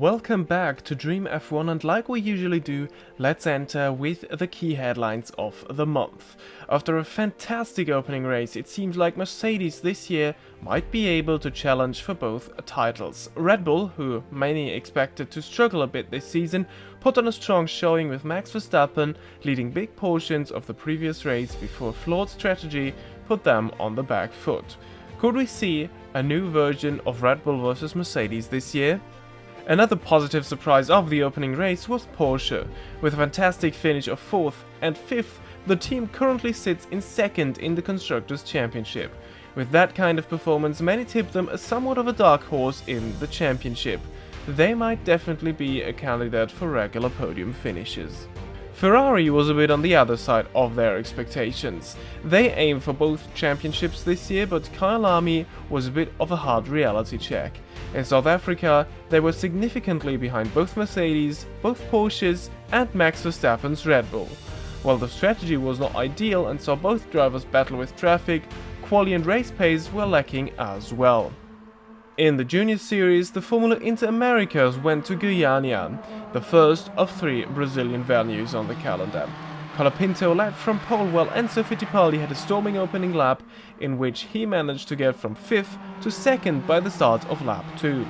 Welcome back to Dream F1, and like we usually do, let's enter with the key headlines of the month. After a fantastic opening race, it seems like Mercedes this year might be able to challenge for both titles. Red Bull, who many expected to struggle a bit this season, put on a strong showing with Max Verstappen leading big portions of the previous race before flawed strategy put them on the back foot. Could we see a new version of Red Bull versus Mercedes this year? Another positive surprise of the opening race was Porsche. With a fantastic finish of 4th and 5th, the team currently sits in 2nd in the Constructors' Championship. With that kind of performance, many tip them as somewhat of a dark horse in the championship. They might definitely be a candidate for regular podium finishes. Ferrari was a bit on the other side of their expectations. They aim for both championships this year, but Kyalami was a bit of a hard reality check. In South Africa, they were significantly behind both Mercedes, both Porsches and Max Verstappen's Red Bull. While the strategy was not ideal and saw both drivers battle with traffic, quali and race pace were lacking as well. In the Junior Series, the Formula Inter-Americas went to Guyana, the first of 3 Brazilian venues on the calendar. Colapinto led from pole while Enzo Fittipaldi had a storming opening lap in which he managed to get from 5th to 2nd by the start of lap 2.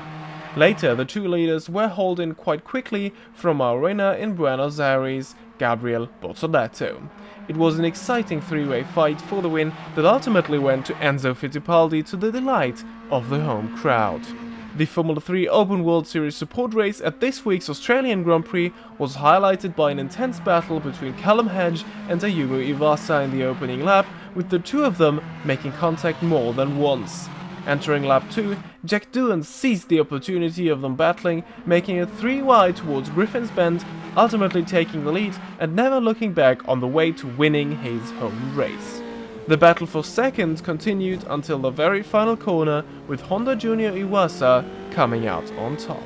Later, the two leaders were hauled in quite quickly from our winner in Buenos Aires, Gabriel Bortoleto. It was an exciting three-way fight for the win that ultimately went to Enzo Fittipaldi to the delight of the home crowd. The Formula 3 Open World Series support race at this week's Australian Grand Prix was highlighted by an intense battle between Callum Hedge and Ayumu Iwasa in the opening lap, with the two of them making contact more than once. Entering lap 2, Jack Doohan seized the opportunity of them battling, making it 3 wide towards Griffin's Bend, ultimately taking the lead and never looking back on the way to winning his home race. The battle for second continued until the very final corner, with Honda Junior Iwasa coming out on top.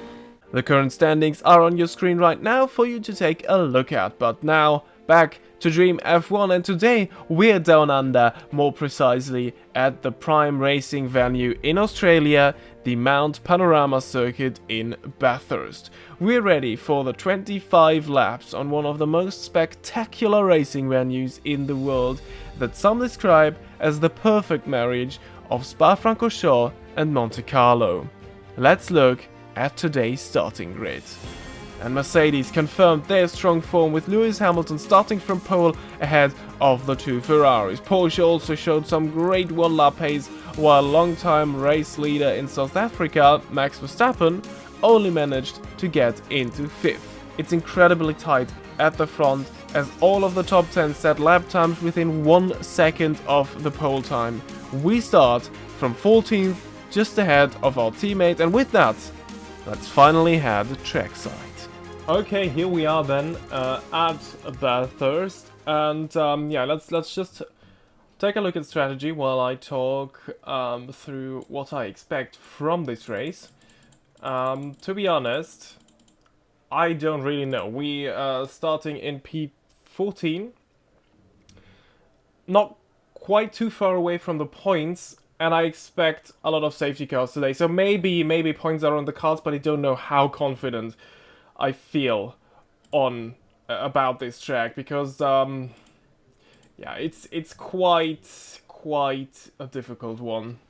The current standings are on your screen right now for you to take a look at, but now back to Dream F1, and today we're down under, more precisely at the prime racing venue in Australia, the Mount Panorama Circuit in Bathurst. We're ready for the 25 laps on one of the most spectacular racing venues in the world that some describe as the perfect marriage of Spa-Francorchamps and Monte Carlo. Let's look at today's starting grid. And Mercedes confirmed their strong form with Lewis Hamilton starting from pole ahead of the two Ferraris. Porsche also showed some great one-lap pace, while long-time race leader in South Africa, Max Verstappen, only managed to get into 5th. It's incredibly tight at the front, as all of the top 10 set lap times within 1 second of the pole time. We start from 14th, just ahead of our teammate, and with that, let's finally head trackside. Okay, here we are then at Bathurst, and yeah, let's just take a look at strategy while I talk through what I expect from this race. To be honest, I don't really know. We are starting in P14, not quite too far away from the points, and I expect a lot of safety cars today. So maybe points are on the cards, but I don't know how confident I feel on about this track, because yeah, it's quite a difficult one.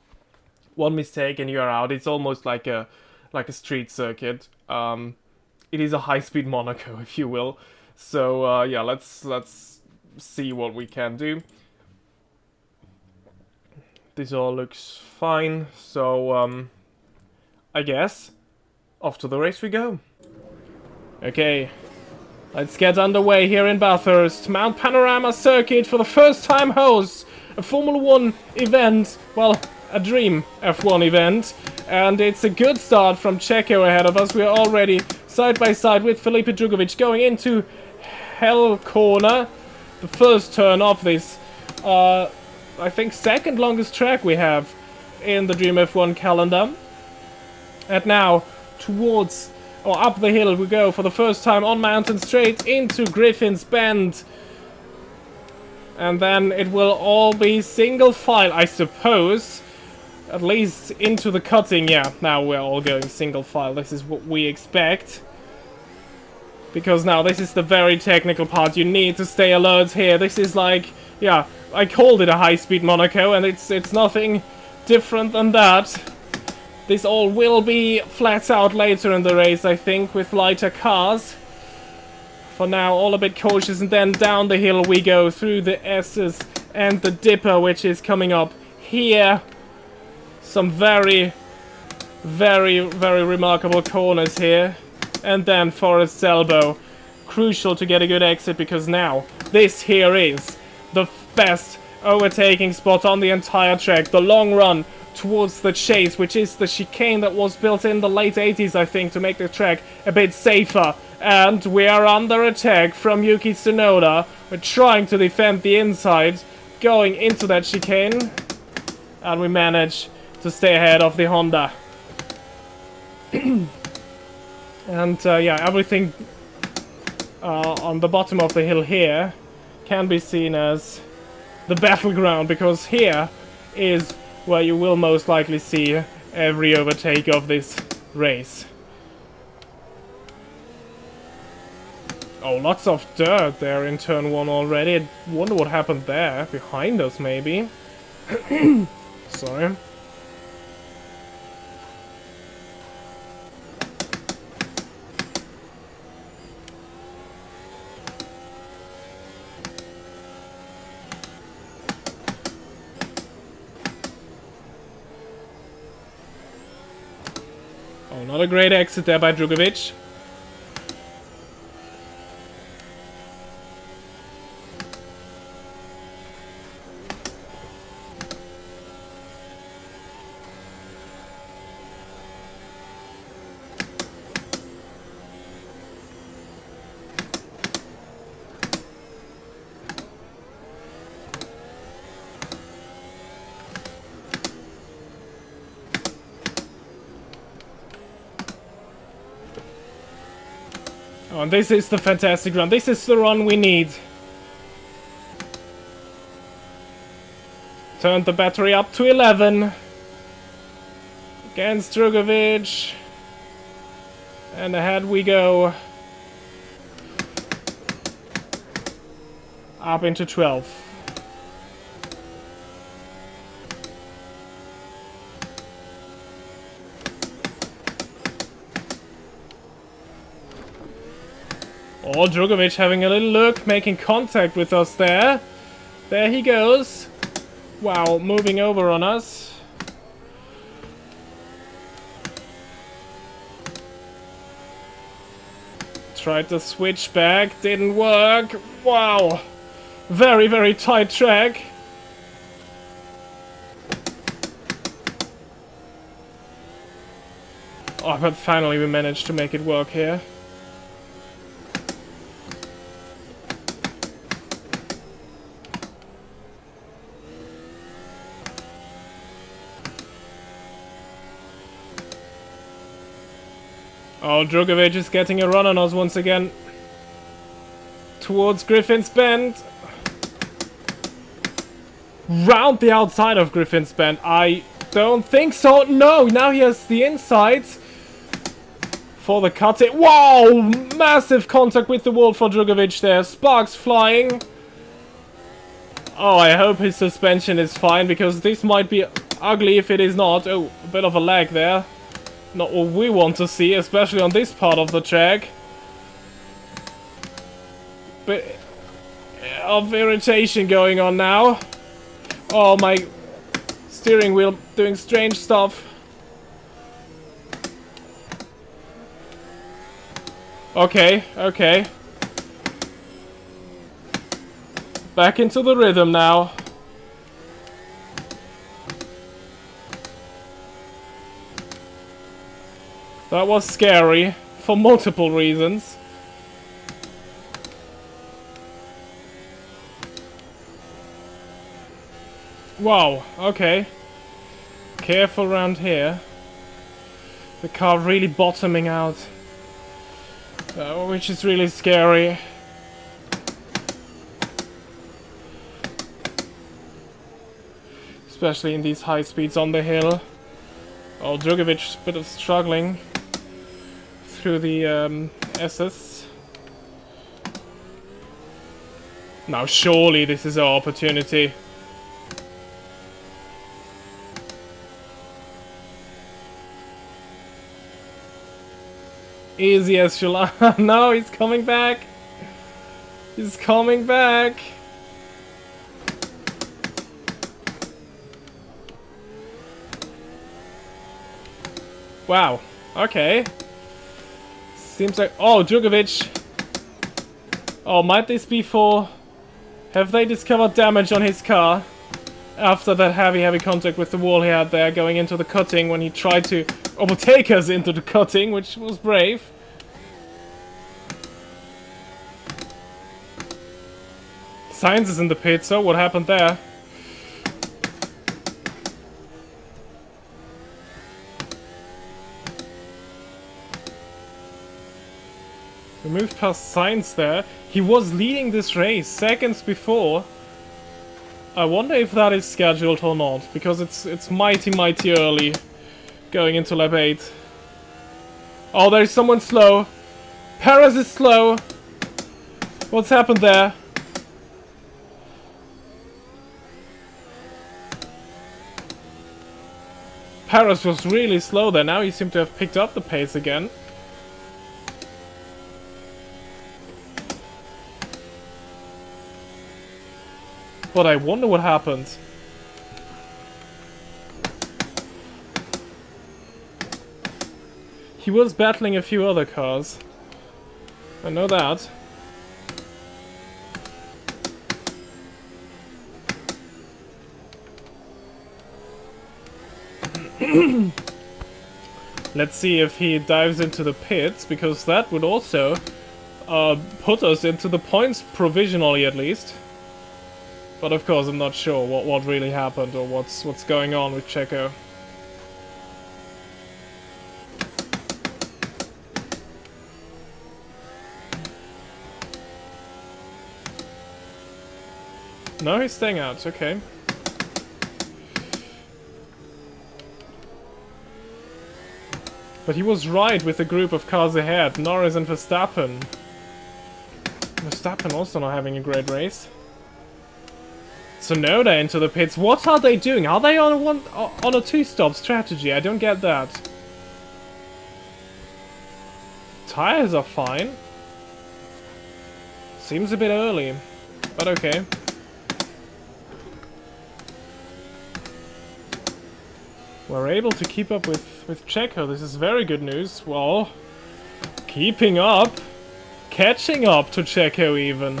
One mistake and you are out. It's almost like a street circuit. It is a high-speed Monaco, if you will. So yeah, let's see what we can do. This all looks fine. So I guess off to the race we go. Okay, let's get underway here in Bathurst. Mount Panorama Circuit for the first time hosts a Formula 1 event, well, a Dream F1 event. And it's a good start from Checo ahead of us. We're already side by side with Felipe Drugovich going into Hell Corner, the first turn of this, I think, second longest track we have in the Dream F1 calendar. And now, towards, or up the hill we go for the first time on Mountain Straight into Griffin's Bend. And then it will all be single file, I suppose. At least into the cutting, yeah. Now we're all going single file. This is what we expect. Because now this is the very technical part. You need to stay alert here. This is like, yeah, I called it a high-speed Monaco, and it's nothing different than that. This all will be flat out later in the race, I think, with lighter cars. For now, all a bit cautious, and then down the hill we go through the S's and the Dipper, which is coming up here. Some very, very, very remarkable corners here. And then Forest's Elbow. Crucial to get a good exit, because now this here is the best overtaking spot on the entire track. The long run towards the chase, which is the chicane that was built in the late 80s, I think, to make the track a bit safer. And we are under attack from Yuki Tsunoda. We're trying to defend the inside, going into that chicane. And we manage to stay ahead of the Honda. And yeah, everything on the bottom of the hill here can be seen as the battleground, because here is where you will most likely see every overtake of this race. Oh, lots of dirt there in turn 1 already. I wonder what happened there. Behind us, maybe. Sorry. Oh, not a great exit there by Drugovic. Oh, and this is the fantastic run. This is the run we need. Turned the battery up to 11. Against Drugovic. And ahead we go. Up into 12. Oh, Drugovic having a little look, making contact with us there. There he goes. Wow, moving over on us. Tried to switch back, didn't work. Wow. Very, very tight track. Oh, but finally we managed to make it work here. Oh, Drugovic is getting a run on us once again. Towards Griffin's Bend. Round the outside of Griffin's Bend. I don't think so. No, now he has the inside. For the cut it. Wow! Massive contact with the wall for Drugovic there. Sparks flying. Oh, I hope his suspension is fine, because this might be ugly if it is not. Oh, a bit of a lag there. Not what we want to see, especially on this part of the track. Bit of irritation going on now. Oh, my steering wheel doing strange stuff. Okay, okay. Back into the rhythm now. That was scary, for multiple reasons. Wow, okay. Careful around here. The car really bottoming out. Which is really scary. especially in these high speeds on the hill. Oh, Djokovic's a bit of struggling through the S's. Now surely this is our opportunity. Easy as July. No, he's coming back. He's coming back. Wow. Okay. Seems like... Oh, Djokovic. Oh, might this be for... Have they discovered damage on his car? After that heavy contact with the wall he had there going into the cutting when he tried to overtake us into the cutting, which was brave. Sainz is in the pit, so what happened there? We moved past Sainz there. He was leading this race seconds before. I wonder if that is scheduled or not, because it's mighty early going into lap 8. Oh, there's someone slow. Perez is slow. What's happened there? Perez was really slow there. Now he seemed to have picked up the pace again. But I wonder what happened. He was battling a few other cars. I know that. Let's see if he dives into the pits, because that would also put us into the points provisionally at least. But of course I'm not sure what really happened or what's going on with Checo. No, he's staying out, okay. But he was right with the group of cars ahead, Norris and Verstappen. Verstappen also not having a great race. Tsunoda into the pits. What are they doing? Are they on a two-stop strategy? I don't get that. Tires are fine. Seems a bit early, but okay. We're able to keep up with Checo. This is very good news. Well, keeping up. Catching up to Checo even.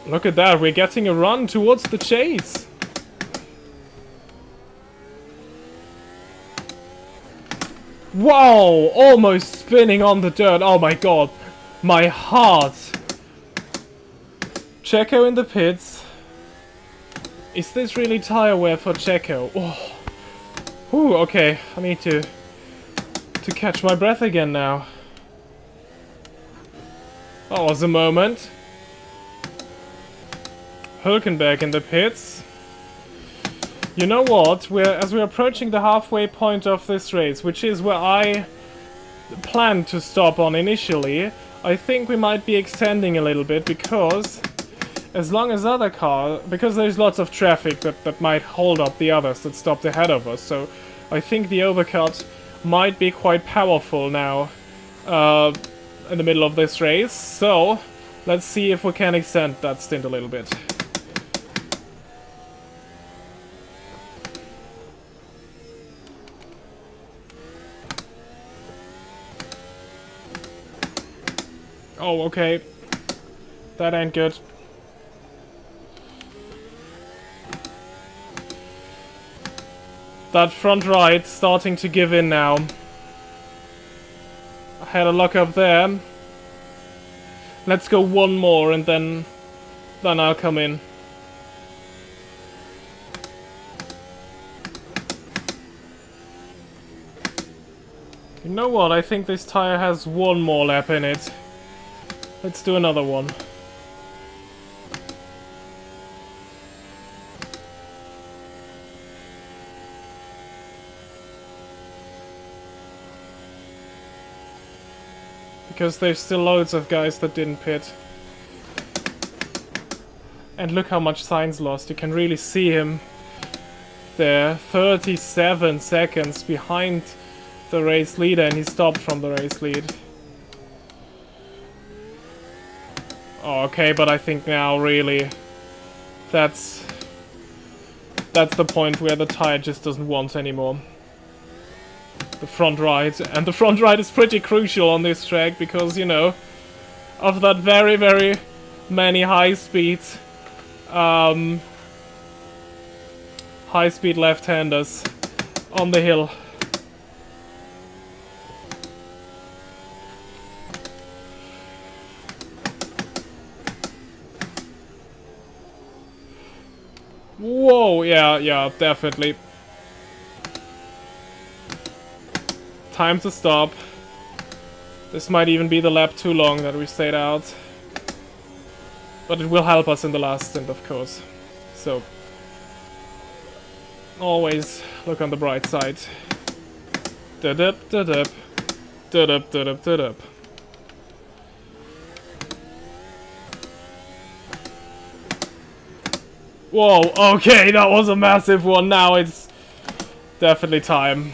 Look at that, we're getting a run towards the chase. Wow, almost spinning on the dirt. Oh my god, my heart. Checo in the pits. Is this really tire wear for Checo? Oh. Ooh, okay, I need to catch my breath again now. That was a moment. Hülkenberg in the pits. You know what? As we're approaching the halfway point of this race, which is where I planned to stop on initially, I think we might be extending a little bit, because as long as other cars, because there's lots of traffic that might hold up the others that stopped ahead of us, so I think the overcut might be quite powerful now in the middle of this race. So let's see if we can extend that stint a little bit. Oh, okay. That ain't good. That front right starting to give in now. I had a lock up there. Let's go one more and then I'll come in. You know what? I think this tire has one more lap in it. Let's do another one. Because there's still loads of guys that didn't pit. And look how much Sainz lost. You can really see him there. 37 seconds behind the race leader, and he stopped from the race lead. Oh, okay, but I think now really that's the point where the tire just doesn't want anymore. The front right, and the front right is pretty crucial on this track because, you know, of that very, very many high-speed left-handers on the hill. Whoa, yeah, definitely. Time to stop. This might even be the lap too long that we stayed out. But it will help us in the last stint, of course. So, always look on the bright side. Da-dup, da-dup. Da-dup, da-dup, da-dup. Whoa, okay, that was a massive one. Now it's definitely time.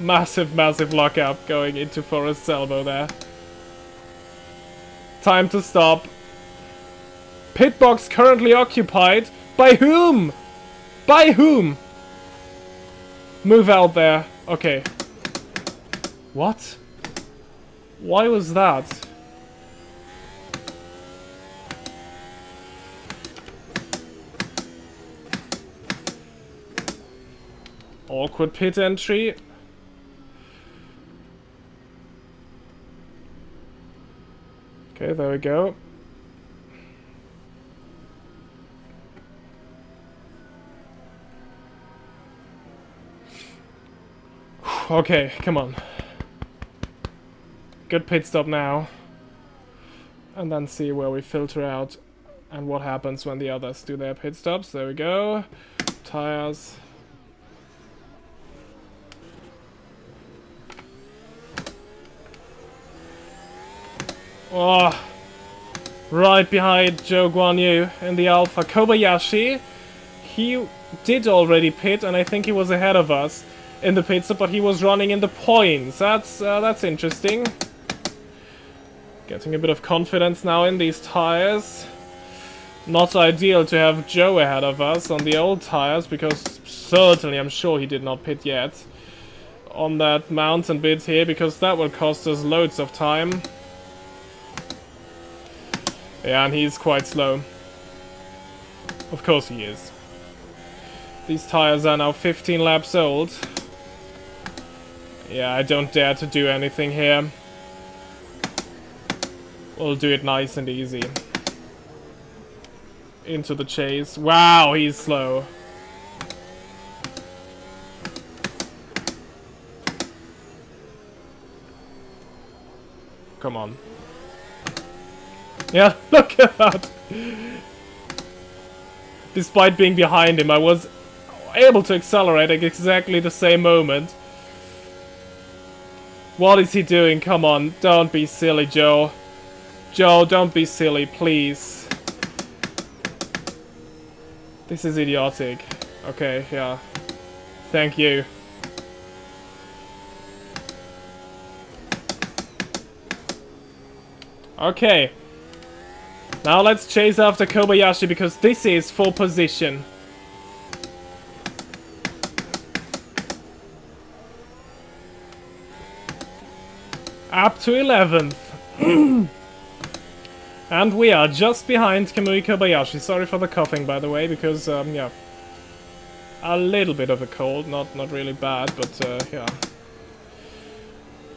Massive lockup going into Forrest's elbow there. Time to stop. Pit box currently occupied. By whom? By whom? Move out there. Okay. What? Why was that? Awkward pit entry. Okay, there we go. Okay, come on. Good pit stop now. And then see where we filter out and what happens when the others do their pit stops. There we go. Tires. Oh, right behind Zhou Guanyu in the Alpha. Kobayashi, he did already pit, and I think he was ahead of us in the pit stop, but he was running in the points. That's interesting. Getting a bit of confidence now in these tires. Not ideal to have Zhou ahead of us on the old tires, because certainly I'm sure he did not pit yet on that mountain bit here, because that will cost us loads of time. Yeah, and he's quite slow. Of course he is. These tires are now 15 laps old. Yeah, I don't dare to do anything here. We'll do it nice and easy. Into the chase. Wow, he's slow. Come on. Yeah, look at that! Despite being behind him, I was able to accelerate at exactly the same moment. What is he doing? Come on, don't be silly, Joe. Joe, don't be silly, please. This is idiotic. Okay, yeah. Thank you. Okay. Now let's chase after Kobayashi, because this is for position. Up to 11th. And we are just behind Kamui Kobayashi. Sorry for the coughing, by the way, because, yeah. A little bit of a cold, not really bad, but, yeah.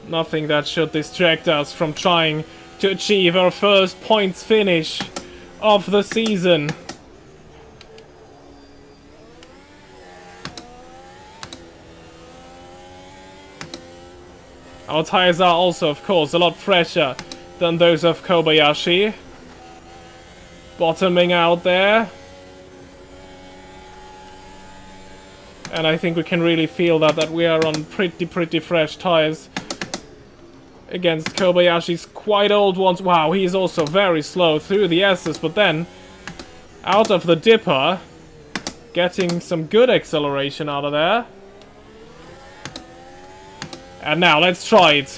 Nothing that should distract us from trying to achieve our first points finish of the season. Our tires are also, of course, a lot fresher than those of Kobayashi. Bottoming out there. And I think we can really feel that we are on pretty fresh tires against Kobayashi's quite old ones. Wow, he is also very slow through the S's, but then out of the dipper, getting some good acceleration out of there. And now let's try it.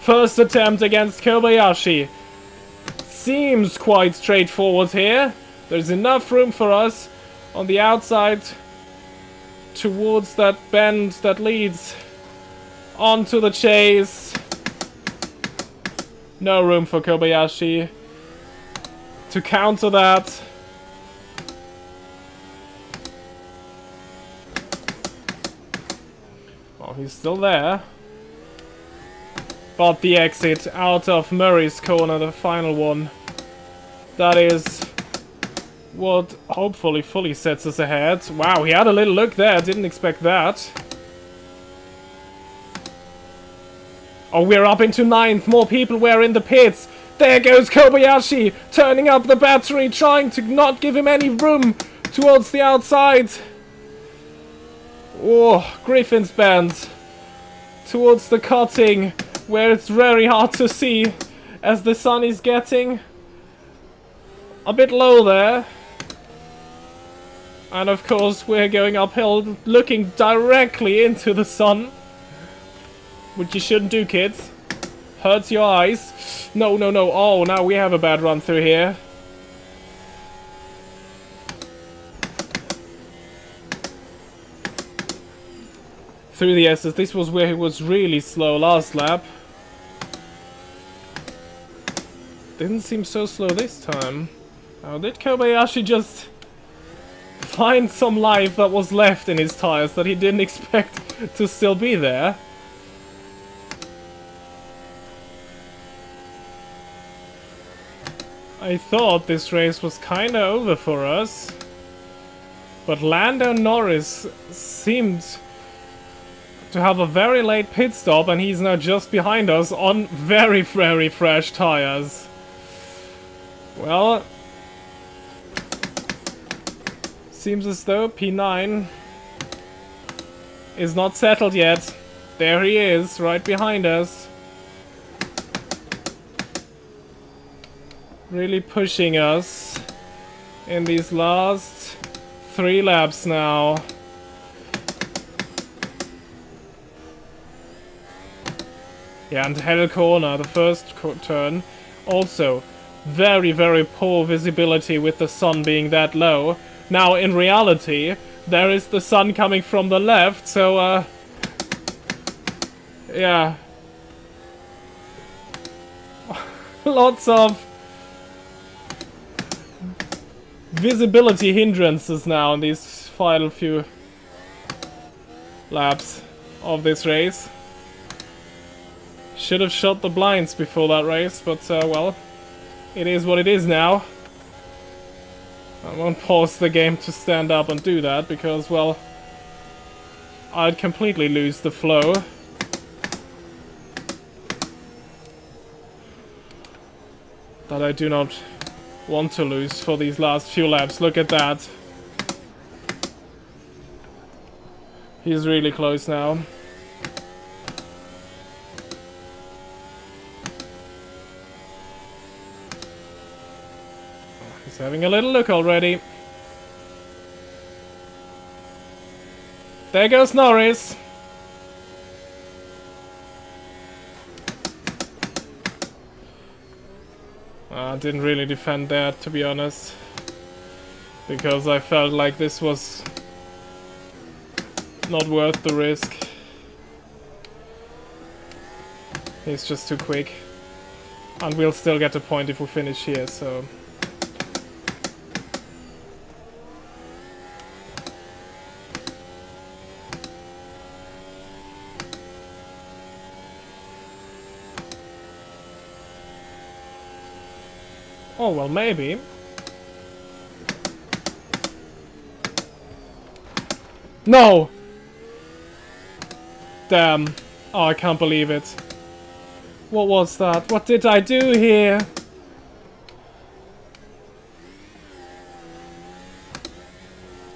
First attempt against Kobayashi. Seems quite straightforward here. There's enough room for us on the outside towards that bend that leads onto the chase. No room for Kobayashi to counter that. Well, he's still there. But the exit out of Murray's corner, the final one, that is what hopefully fully sets us ahead. Wow, he had a little look there, didn't expect that. Oh, we're up into 9th, more people were in the pits. There goes Kobayashi, turning up the battery, trying to not give him any room towards the outside. Oh, Griffin's bend towards the cutting, where it's very hard to see as the sun is getting a bit low there. And of course we're going uphill, looking directly into the sun. Which you shouldn't do, kids. Hurts your eyes. No, no, no. Oh, now we have a bad run through here. Through the S's. This was where he was really slow last lap. Didn't seem so slow this time. How did Kobayashi just find some life that was left in his tires that he didn't expect to still be there? I thought this race was kinda over for us. But Lando Norris seemed to have a very late pit stop, and he's now just behind us on very fresh tires. Well, seems as though P9 is not settled yet. There he is, right behind us. Really pushing us in these last 3 laps now. Yeah, and Hell Corner, the first turn. Also, very poor visibility with the sun being that low. Now, in reality, there is the sun coming from the left, so, yeah. Lots of visibility hindrances now in these final few laps of this race. Should have shot the blinds before that race, but well, it is what it is now. I won't pause the game to stand up and do that because, well, I'd completely lose the flow. That I do not want to lose for these last few laps. Look at that. He's really close now. He's having a little look already. There goes Norris. I didn't really defend that, to be honest, because I felt like this was not worth the risk. He's just too quick. And we'll still get a point if we finish here, so... Oh, well, maybe. No! Damn. Oh, I can't believe it. What was that? What did I do here?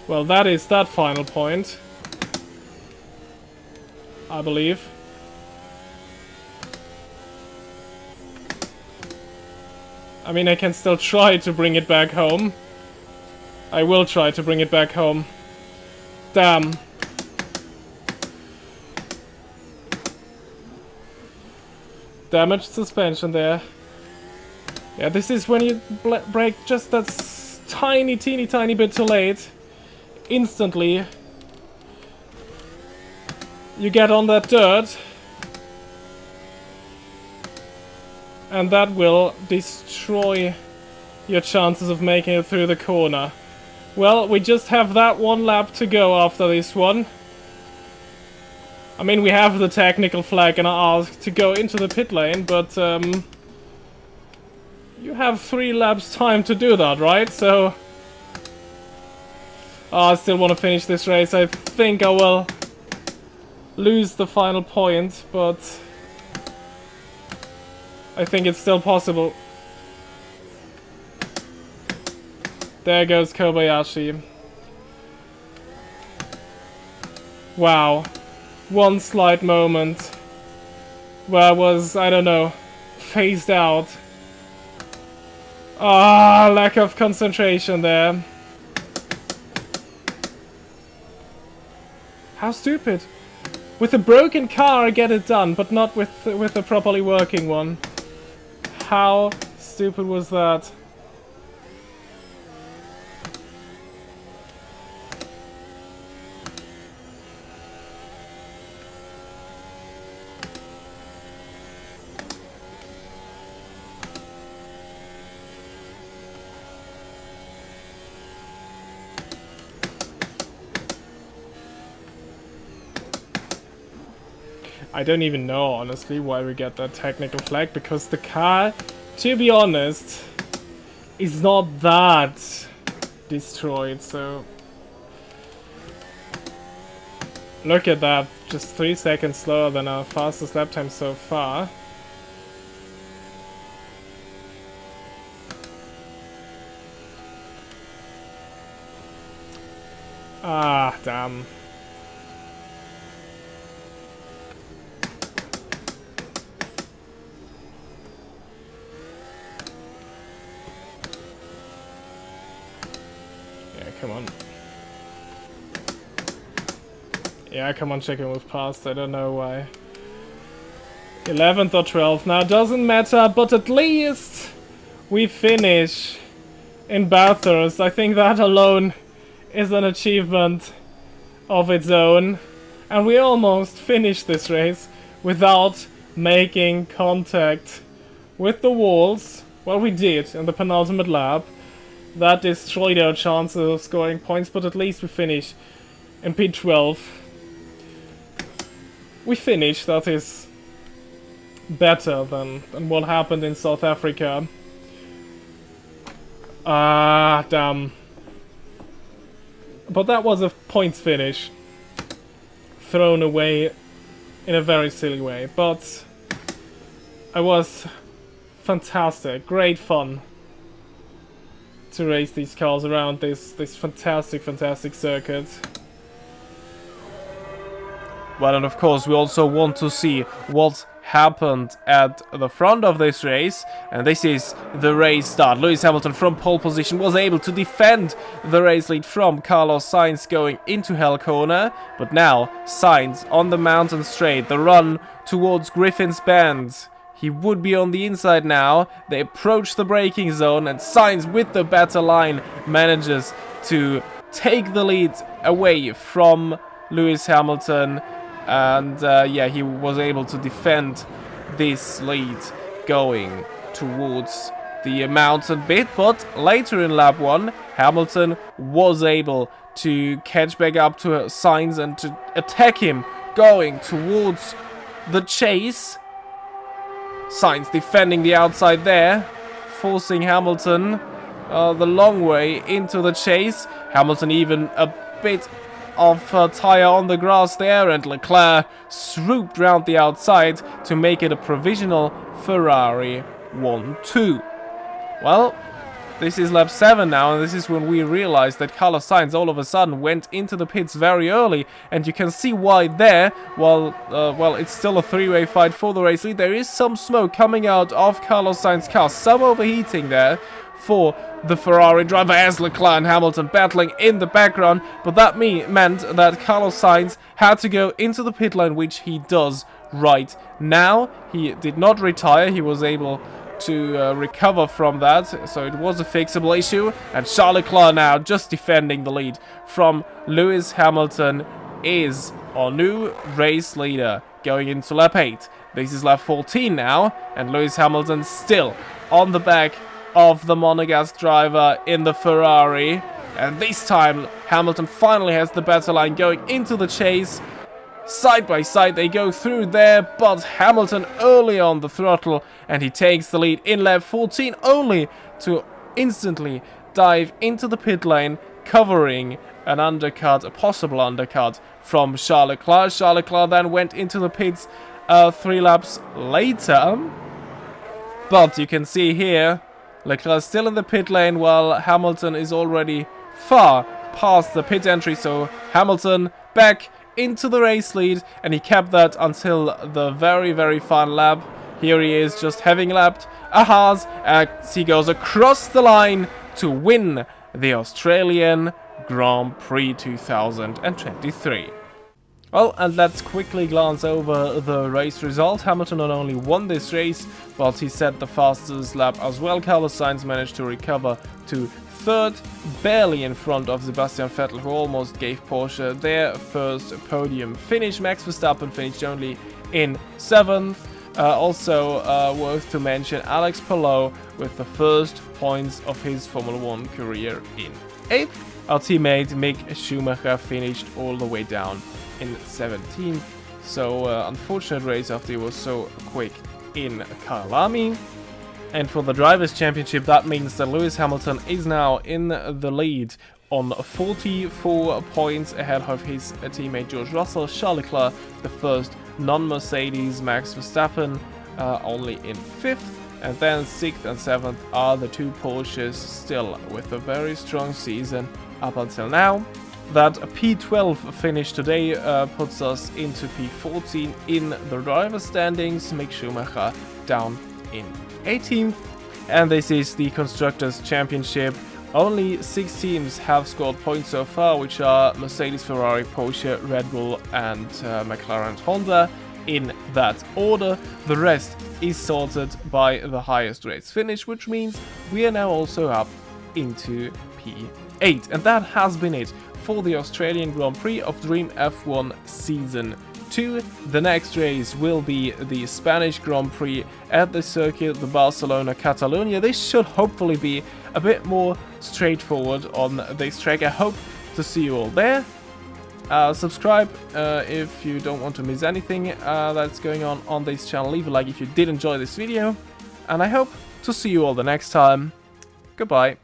Well, that is that final point, I believe. I mean, I can still try to bring it back home. I will try to bring it back home. Damn. Damaged suspension there. Yeah, this is when you brake just that teeny tiny bit too late. Instantly you get on that dirt, and that will destroy your chances of making it through the corner. Well, we just have that one lap to go after this one. I mean, we have the technical flag and are asked to go into the pit lane, but you have 3 laps time to do that, right? So I still want to finish this race. I think I will lose the final point, but I think it's still possible. There goes Kobayashi. Wow. One slight moment where I was, I don't know, phased out. Ah, lack of concentration there. How stupid. With a broken car I get it done, but not with a properly working one. How stupid was that? I don't even know, honestly, why we get that technical flag, because the car, to be honest, is not that destroyed, so... Look at that, just 3 seconds slower than our fastest lap time so far. Ah, damn. Come on. Yeah, come on, chicken, move past. I don't know why. 11th or 12th now, doesn't matter, but at least we finish in Bathurst. I think that alone is an achievement of its own. And we almost finished this race without making contact with the walls. Well, we did in the penultimate lap. That destroyed our chances of scoring points, but at least we finish in P12. We finished, that is better than what happened in South Africa. Ah, damn. But that was a points finish. Thrown away in a very silly way, but it was fantastic, great fun to race these cars around this fantastic circuit. Well, and of course we also want to see what happened at the front of this race, and this is the race start. Lewis Hamilton from pole position was able to defend the race lead from Carlos Sainz going into Hell Corner, but now Sainz on the mountain straight, the run towards Griffin's Bend. He would be on the inside now. They approach the braking zone, and Sainz with the better line manages to take the lead away from Lewis Hamilton. And yeah, he was able to defend this lead going towards the mountain bit. But later in lap 1, Hamilton was able to catch back up to Sainz and to attack him going towards the chase. Sainz defending the outside there, forcing Hamilton the long way into the chase. Hamilton even a bit of tyre on the grass there, and Leclerc swooped round the outside to make it a provisional Ferrari 1-2. Well, this is lap 7 now, and this is when we realized that Carlos Sainz all of a sudden went into the pits very early, and you can see why there. While well, it's still a three-way fight for the race lead. There is some smoke coming out of Carlos Sainz's car, some overheating there for the Ferrari driver, as Leclerc and Hamilton battling in the background, but that meant that Carlos Sainz had to go into the pit lane, which he does right now. He did not retire, he was able to recover from that, so it was a fixable issue, and Charles Leclerc now just defending the lead from Lewis Hamilton is our new race leader going into lap 8. This is lap 14 now, and Lewis Hamilton still on the back of the Monegasque driver in the Ferrari, and this time Hamilton finally has the better line going into the chase. Side by side they go through there, but Hamilton early on the throttle, and he takes the lead in lap 14, only to instantly dive into the pit lane, covering an undercut, a possible undercut from Charles Leclerc. Charles Leclerc then went into the pits 3 laps later, but you can see here Leclerc is still in the pit lane while Hamilton is already far past the pit entry, so Hamilton back into the race lead, and he kept that until the very final lap. Here he is, just having lapped a Haas as he goes across the line to win the Australian Grand Prix 2023. Well, and let's quickly glance over the race result. Hamilton not only won this race, but he set the fastest lap as well. Carlos Sainz managed to recover to 3rd, barely in front of Sebastian Vettel, who almost gave Porsche their first podium finish. Max Verstappen finished only in 7th. Also worth to mention, Alex Palou with the first points of his Formula 1 career in 8th. Our teammate Mick Schumacher finished all the way down in 17th. So unfortunate race after he was so quick in Kyalami. And for the Drivers' Championship, that means that Lewis Hamilton is now in the lead on 44 points ahead of his teammate George Russell. Charles Leclerc, the first non-Mercedes. Max Verstappen only in 5th. And then 6th and 7th are the 2 Porsches, still with a very strong season up until now. That P12 finish today puts us into P14 in the driver standings. Mick Schumacher down in 18th. And this is the Constructors' Championship. Only 6 teams have scored points so far, which are Mercedes, Ferrari, Porsche, Red Bull and McLaren and Honda in that order. The rest is sorted by the highest race finish, which means we are now also up into P8. And that has been it for the Australian Grand Prix of Dream F1 Season 2. The next race will be the Spanish Grand Prix at the circuit, the Barcelona Catalonia. This should hopefully be a bit more straightforward on this track. I hope to see you all there. Subscribe if you don't want to miss anything that's going on this channel. Leave a like if you did enjoy this video, and I hope to see you all the next time. Goodbye.